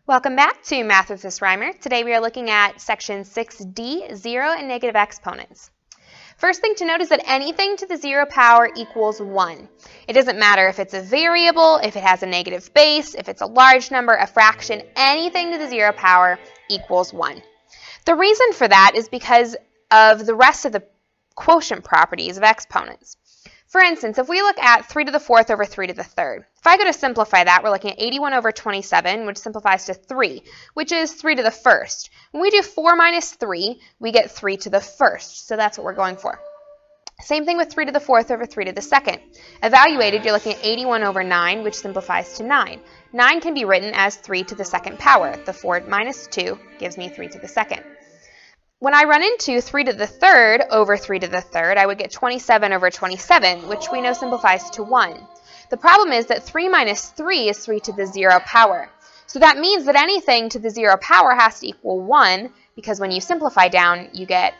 Welcome back to Math with Miss Reimer. Today we are looking at section 6D, 0 and negative exponents. First thing to note is that anything to the 0 power equals 1. It doesn't matter if it's a variable, if it has a negative base, if it's a large number, a fraction, anything to the 0 power equals 1. The reason for that is because of the rest of the quotient properties of exponents. For instance, if we look at 3 to the 4th over 3 to the 3rd, if I go to simplify that, we're looking at 81 over 27, which simplifies to 3, which is 3 to the 1st. When we do 4 minus 3, we get 3 to the 1st, so that's what we're going for. Same thing with 3 to the 4th over 3 to the 2nd. Evaluated, you're looking at 81 over 9, which simplifies to 9. 9 can be written as 3 to the 2nd power. The 4 minus 2 gives me 3 to the 2nd. When I run into 3 to the 3rd over 3 to the 3rd, I would get 27 over 27, which we know simplifies to 1. The problem is that 3 minus 3 is 3 to the 0 power. So that means that anything to the 0 power has to equal 1, because when you simplify down, you get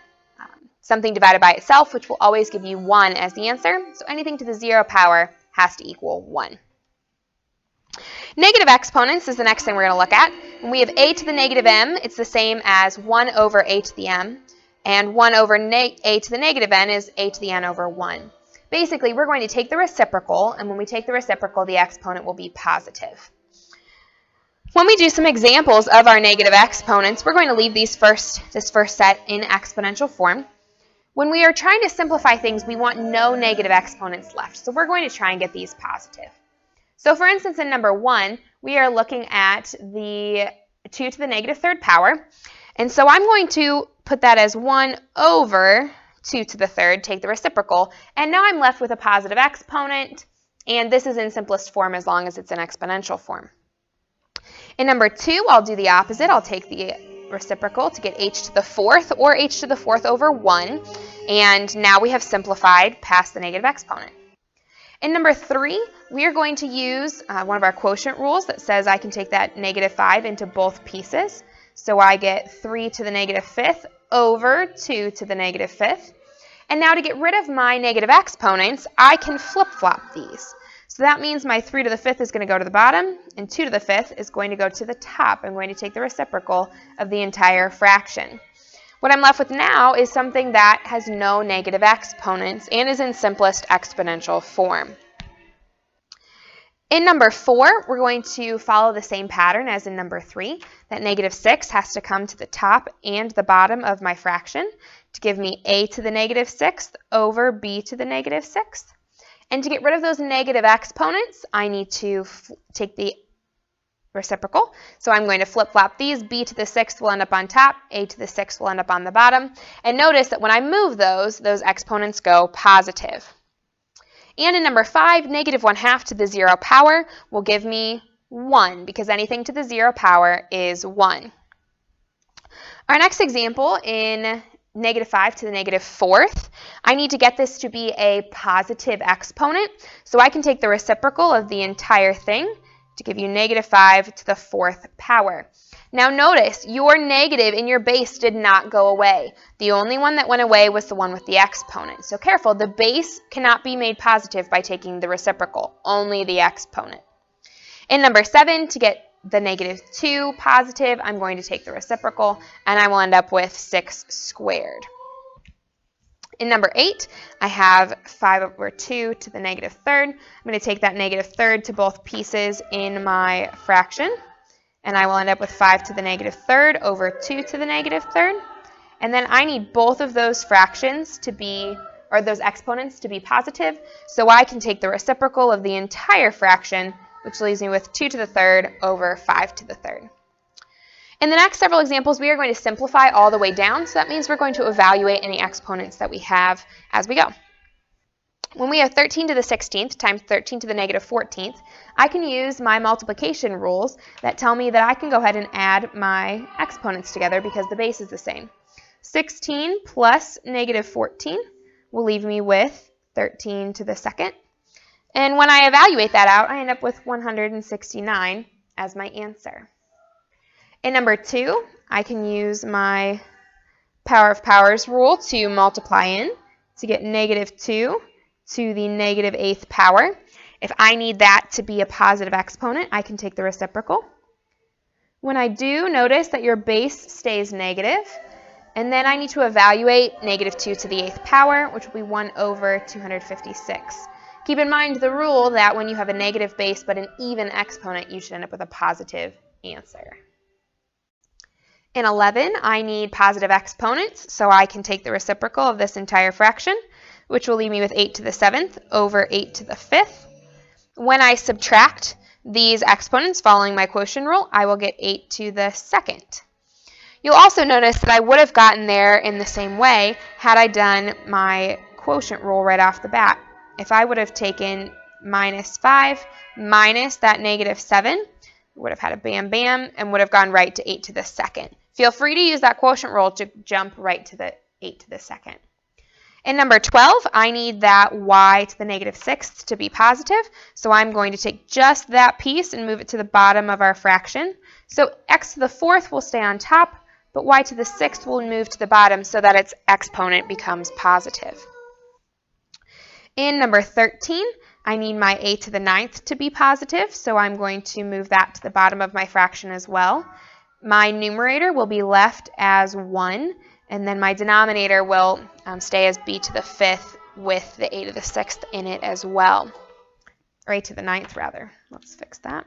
something divided by itself, which will always give you 1 as the answer. So anything to the 0 power has to equal 1. Negative exponents is the next thing we're going to look at. When we have a to the negative m, it's the same as 1 over a to the m, and 1 over a to the negative n is a to the n over 1. Basically, we're going to take the reciprocal, and when we take the reciprocal, the exponent will be positive. When we do some examples of our negative exponents, we're going to leave this first set in exponential form. When we are trying to simplify things, we want no negative exponents left, so we're going to try and get these positive. So for instance, in number 1, we are looking at the 2 to the negative 3rd power. And so I'm going to put that as 1 over 2 to the 3rd, take the reciprocal, and now I'm left with a positive exponent, and this is in simplest form as long as it's in exponential form. In number 2, I'll do the opposite. I'll take the reciprocal to get h to the 4th, or h to the 4th over 1, and now we have simplified past the negative exponent. In number 3, we are going to use one of our quotient rules that says I can take that negative 5 into both pieces. So I get 3 to the negative 5th over 2 to the negative 5th. And now to get rid of my negative exponents, I can flip-flop these. So that means my 3 to the 5th is going to go to the bottom, and 2 to the 5th is going to go to the top. I'm going to take the reciprocal of the entire fraction. What I'm left with now is something that has no negative exponents and is in simplest exponential form. In number 4, we're going to follow the same pattern as in number 3. That negative 6 has to come to the top and the bottom of my fraction to give me a to the negative 6th over b to the negative 6th. And to get rid of those negative exponents, I need to take the reciprocal. So I'm going to flip-flop these. B to the 6th will end up on top. A to the 6th will end up on the bottom. And notice that when I move those exponents go positive. And in number 5, negative 1/2 to the 0 power will give me 1, because anything to the 0 power is 1. Our next example, in negative 5 to the negative 4th, I need to get this to be a positive exponent. So I can take the reciprocal of the entire thing to give you negative 5 to the 4th power. Now notice, your negative in your base did not go away. The only one that went away was the one with the exponent. So careful, the base cannot be made positive by taking the reciprocal, only the exponent. In number 7, to get the negative 2 positive, I'm going to take the reciprocal, and I will end up with 6 squared. In number 8, I have 5 over 2 to the negative 3rd. I'm going to take that negative 3rd to both pieces in my fraction, and I will end up with 5 to the negative 3rd over 2 to the negative 3rd. And then I need both of those fractions to be, or those exponents to be positive, so I can take the reciprocal of the entire fraction, which leaves me with 2 to the 3rd over 5 to the 3rd. In the next several examples, we are going to simplify all the way down, so that means we're going to evaluate any exponents that we have as we go. When we have 13 to the 16th times 13 to the negative 14th, I can use my multiplication rules that tell me that I can go ahead and add my exponents together because the base is the same. 16 plus negative 14 will leave me with 13 to the 2nd. And when I evaluate that out, I end up with 169 as my answer. In number 2, I can use my power of powers rule to multiply in to get negative 2 to the negative 8th power. If I need that to be a positive exponent, I can take the reciprocal. When I do, notice that your base stays negative, and then I need to evaluate negative 2 to the 8th power, which will be 1 over 256. Keep in mind the rule that when you have a negative base but an even exponent, you should end up with a positive answer. In 11, I need positive exponents, so I can take the reciprocal of this entire fraction, which will leave me with 8 to the 7th over 8 to the 5th. When I subtract these exponents following my quotient rule, I will get 8 to the 2nd. You'll also notice that I would have gotten there in the same way had I done my quotient rule right off the bat. If I would have taken minus 5 minus that negative 7, would have had a bam bam and would have gone right to 8 to the 2nd. Feel free to use that quotient rule to jump right to the 8 to the 2nd. In number 12, I need that y to the negative 6th to be positive, so I'm going to take just that piece and move it to the bottom of our fraction. So x to the 4th will stay on top, but y to the 6th will move to the bottom so that its exponent becomes positive. In number 13, I need my a to the 9th to be positive, so I'm going to move that to the bottom of my fraction as well. My numerator will be left as 1, and then my denominator will stay as b to the 5th with the a to the 6th in it as well. Or a to the 9th, rather. Let's fix that.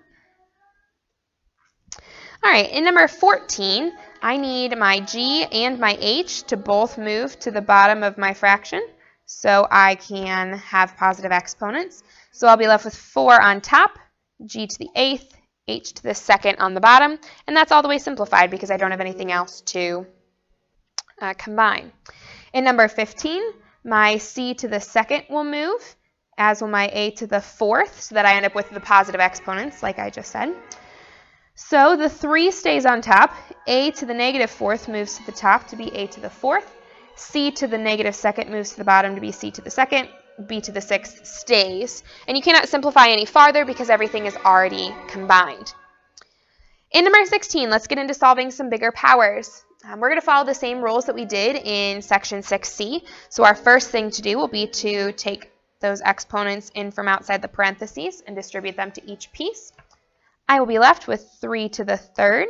All right, in number 14, I need my g and my h to both move to the bottom of my fraction so I can have positive exponents. So I'll be left with 4 on top, g to the 8th, h to the 2nd on the bottom, and that's all the way simplified because I don't have anything else to combine. In number 15, my c to the 2nd will move, as will my a to the 4th, so that I end up with the positive exponents, like I just said. So the 3 stays on top, a to the negative 4th moves to the top to be a to the 4th, c to the negative 2nd moves to the bottom to be c to the 2nd, b to the 6th stays. And you cannot simplify any farther because everything is already combined. In number 16, let's get into solving some bigger powers. We're going to follow the same rules that we did in section 6c. So our first thing to do will be to take those exponents in from outside the parentheses and distribute them to each piece. I will be left with 3 to the 3rd,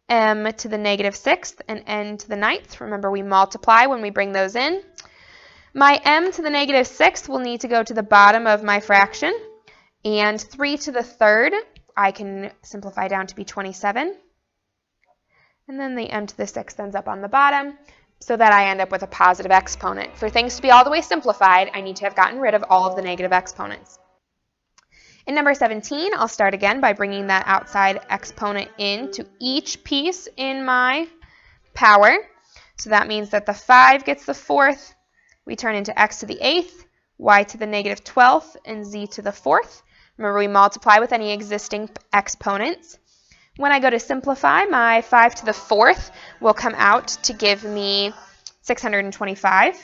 m to the negative 6th, and n to the 9th. Remember, we multiply when we bring those in. My m to the negative 6th will need to go to the bottom of my fraction, and 3 to the 3rd I can simplify down to be 27. And then the m to the 6th ends up on the bottom so that I end up with a positive exponent. For things to be all the way simplified, I need to have gotten rid of all of the negative exponents. In number 17, I'll start again by bringing that outside exponent in to each piece in my power. So that means that the 5 gets the 4th. We turn into x to the 8th, y to the negative 12th, and z to the 4th. Remember, we multiply with any existing exponents. When I go to simplify, my 5 to the 4th will come out to give me 625.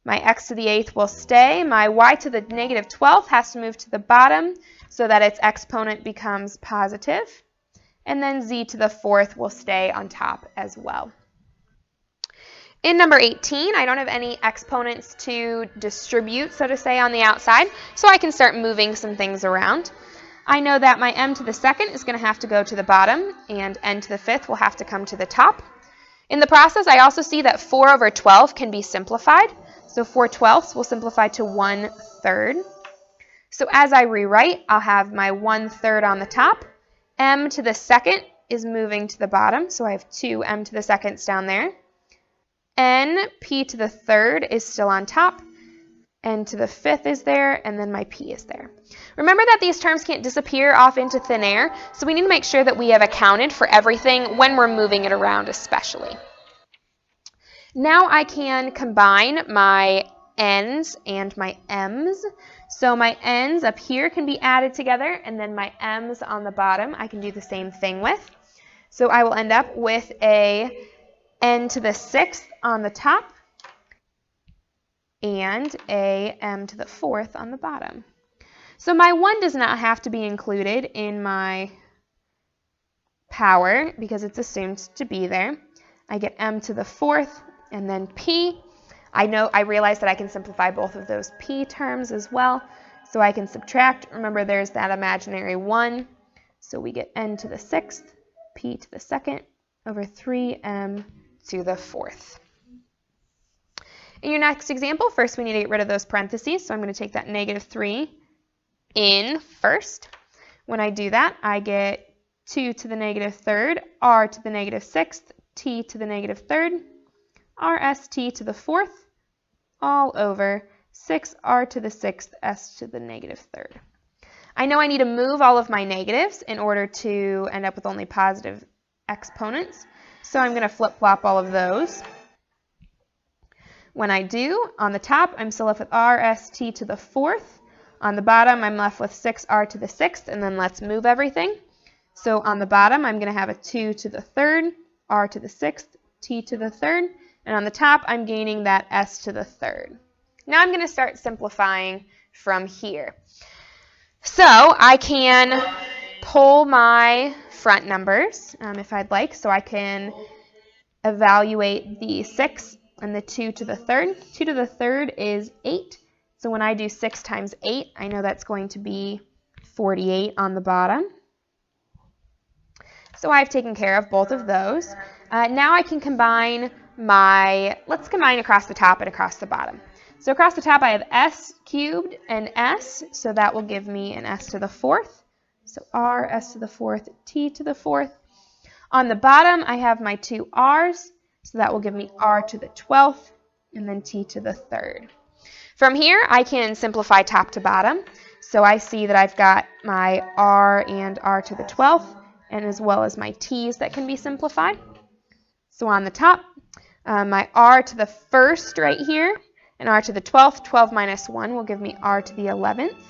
My x to the 8th will stay. My y to the negative 12th has to move to the bottom so that its exponent becomes positive. And then z to the 4th will stay on top as well. In number 18, I don't have any exponents to distribute, so to say, on the outside, so I can start moving some things around. I know that my m to the 2nd is going to have to go to the bottom, and n to the 5th will have to come to the top. In the process, I also see that 4 over 12 can be simplified. So 4/12 will simplify to 1/3. So as I rewrite, I'll have my 1/3 on the top. M to the 2nd is moving to the bottom, so I have 2 m to the 2nds down there. N p to the 3rd is still on top. N to the 5th is there, and then my p is there. Remember that these terms can't disappear off into thin air, so we need to make sure that we have accounted for everything when we're moving it around especially. Now I can combine my n's and my m's. So my n's up here can be added together, and then my m's on the bottom I can do the same thing with. So I will end up with a n to the 6th on the top and a m to the 4th on the bottom. So my 1 does not have to be included in my power because it's assumed to be there. I get m to the 4th and then p. I realize that I can simplify both of those p terms as well. So I can subtract. Remember, there's that imaginary 1. So we get n to the 6th p to the second over 3m to the fourth. In your next example, first we need to get rid of those parentheses, so I'm going to take that -3 in first. When I do that, I get 2 to the -3rd, r to the -6th, t to the -3rd, rst to the fourth, all over 6r to the 6th, s to the -3rd. I know I need to move all of my negatives in order to end up with only positive exponents, so I'm going to flip-flop all of those. When I do, on the top, I'm still left with rst to the fourth. On the bottom, I'm left with 6r to the 6th, and then let's move everything. So on the bottom, I'm going to have a 2 to the 3rd, r to the 6th, t to the 3rd, and on the top, I'm gaining that s to the 3rd. Now I'm going to start simplifying from here. So I can pull my front numbers if I'd like, so I can evaluate the 6 and the 2 to the 3rd. 2 to the 3rd is 8. So when I do 6 times 8, I know that's going to be 48 on the bottom. So I've taken care of both of those. Now I can combine let's combine across the top and across the bottom. So across the top I have s cubed and s, so that will give me an s to the fourth. So r, s to the fourth, t to the fourth. On the bottom I have my two r's, so that will give me r to the 12th and then t to the 3rd. From here I can simplify top to bottom. So I see that I've got my r and r to the 12th, and as well as my t's that can be simplified. So on the top, my r to the 1st right here, and r to the 12th, 12 minus 1 will give me r to the 11th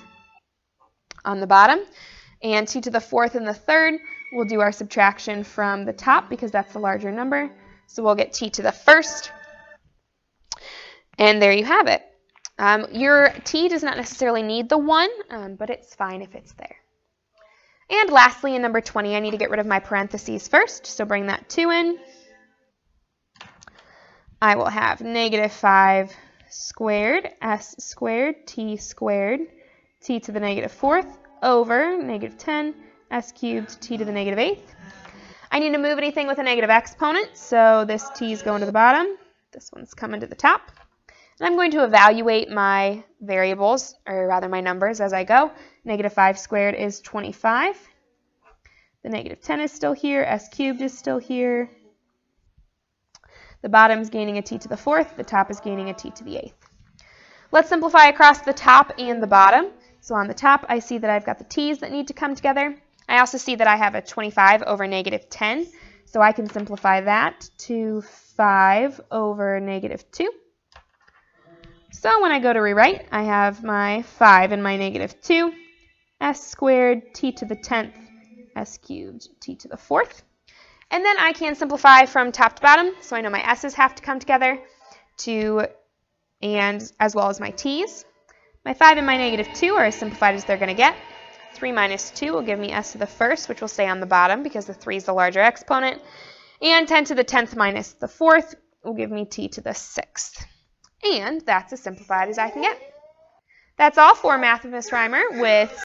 on the bottom. And t to the 4th and the 3rd, we'll do our subtraction from the top because that's the larger number. So we'll get t to the 1st. And there you have it. Your t does not necessarily need the 1, but it's fine if it's there. And lastly, in number 20, I need to get rid of my parentheses first, so bring that 2 in. I will have -5 squared, s squared, t squared, t to the -4th, over -10, s cubed, t to the -8th. I need to move anything with a negative exponent, so this t is going to the bottom. This one's coming to the top. And I'm going to evaluate my variables, or rather my numbers, as I go. -5 squared is 25. The -10 is still here. S cubed is still here. The bottom is gaining a t to the 4th. The top is gaining a t to the 8th. Let's simplify across the top and the bottom. So on the top, I see that I've got the t's that need to come together. I also see that I have a 25 over -10. So I can simplify that to 5 over -2. So when I go to rewrite, I have my 5 and my -2, s squared, t to the 10th, s cubed, t to the 4th. And then I can simplify from top to bottom, so I know my s's have to come together, and as well as my t's. My 5 and my -2 are as simplified as they're going to get. 3 minus 2 will give me s to the 1st, which will stay on the bottom because the 3 is the larger exponent. And 10 to the 10th minus the 4th will give me t to the 6th. And that's as simplified as I can get. That's all for Math with Miss Reimer with